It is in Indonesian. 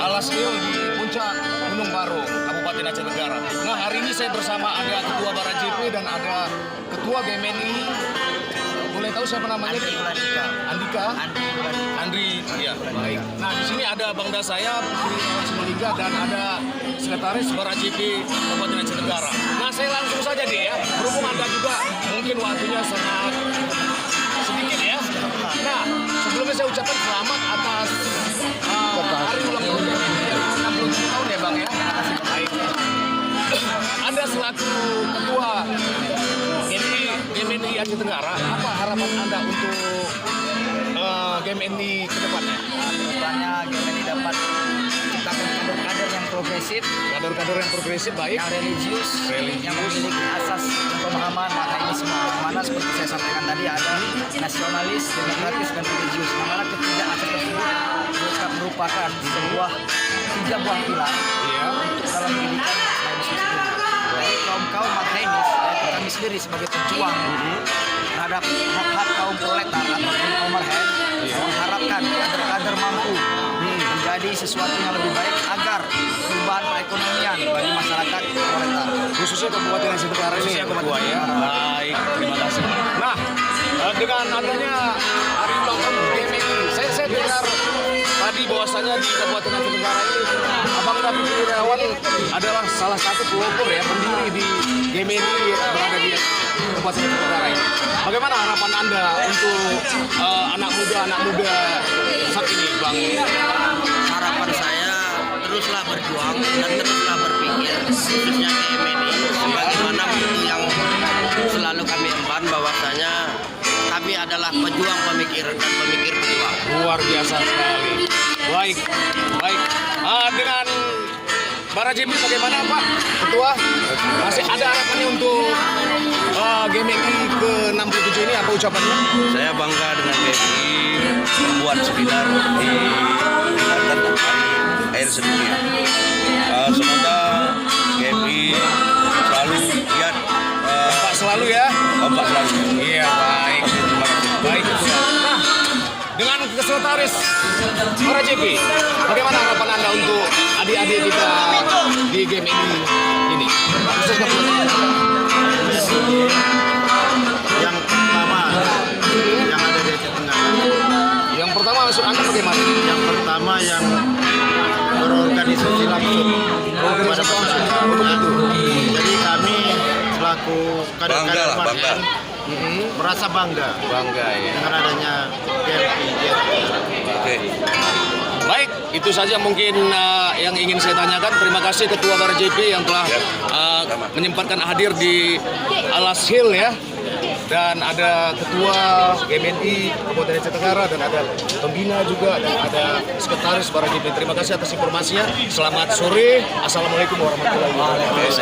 Alas Hill di puncak Gunung Baru, Kabupaten Aceh Tenggara. Nah, hari ini saya bersama ada Ketua Bara JP dan ada Ketua GMNI. Boleh tahu siapa namanya? Andika. Andri, ya baik. Nah, di sini ada Bangda saya, Putri Simalingga, dan ada Sekretaris Bara JP Kabupaten Aceh Tenggara. Nah, saya langsung saja deh ya, berhubung Anda juga mungkin waktunya sangat sedikit ya. Nah, sebelumnya saya ucapkan selamat atas hari ulang tahun yang 67 tahun ya Bang ya. Baik. Anda selaku Ketua GMNI Aceh Tenggara, apa harapan Anda untuk GMNI ke depannya? Kedepannya GMNI dapat menciptakan kader-kader yang progresif, Kader-kader yang progresif, baik. yang religius, yang memiliki asas pemahaman akademisi mana seperti saya sampaikan tadi ada nasionalis, demokratis, dan religius. Nah, mana ketiga asas tersebut merupakan sebuah tiga buah pilar Iya. untuk dalam pendidikan akademisi sendiri. Jadi kaum marhainis, kami sendiri sebagai pejuang terhadap hak-hak kaum proletar atau kaum marhain mengharapkan kader-kader mampu menjadi sesuatu yang lebih baik agar perubahan perekonomian bagi masyarakat proletar. Khususnya Kabupaten Aceh Tenggara ini ya Ketua ya. Baik, terima kasih. Nah, dengan adanya hari ulang tahun GMNI, saya dengar tadi bahwasanya di Kabupaten Aceh Tenggara ini Abang David Irawan adalah salah satu pelopor ya, pendiri di GMNI yang berada di Kabupaten Aceh Tenggara ini. Bagaimana harapan Anda untuk anak muda saat ini, Bang? Harapan saya teruslah berjuang dan teruslah berpikir, khususnya GMNI sebagaimana buku yang selalu kami emban bahwasanya kami adalah pejuang pemikir dan pemikir pejuang. Luar biasa sekali. Baik. Dengan Bara JP bagaimana Pak Ketua? Masih ada harapannya untuk GMNI ke 67 ini, apa ucapannya? Saya bangga dengan GMI membuat seminar di peringatan Hari Air Sedunia. Semoga GMI selalu giat, Pak selalu ya. kompak selalu. Iya, baik. Terima kasih. Baik. Nah, dengan Sekretaris Bara JP, bagaimana harapan Anda untuk adik-adik kita di GMNI ini? Khususnya Yang pertama yang ada di Aceh Tenggara. yang pertama maksud Anda bagaimana? Yang pertama yang berorganisasi langsung kepada masyarakat. Jadi kami selaku kader-kader Bangga lah, bangga. marhain merasa bangga Ya. dengan adanya GMI. Oke. Baik, itu saja mungkin yang ingin saya tanyakan. Terima kasih Ketua Bara JP yang telah menyempatkan hadir di Alas Hill ya. Dan ada Ketua GMNI Kabupaten Aceh Tenggara dan ada pembina juga dan ada Sekretaris Bara JP. Terima kasih atas informasinya. Selamat sore. Assalamualaikum warahmatullahi wabarakatuh.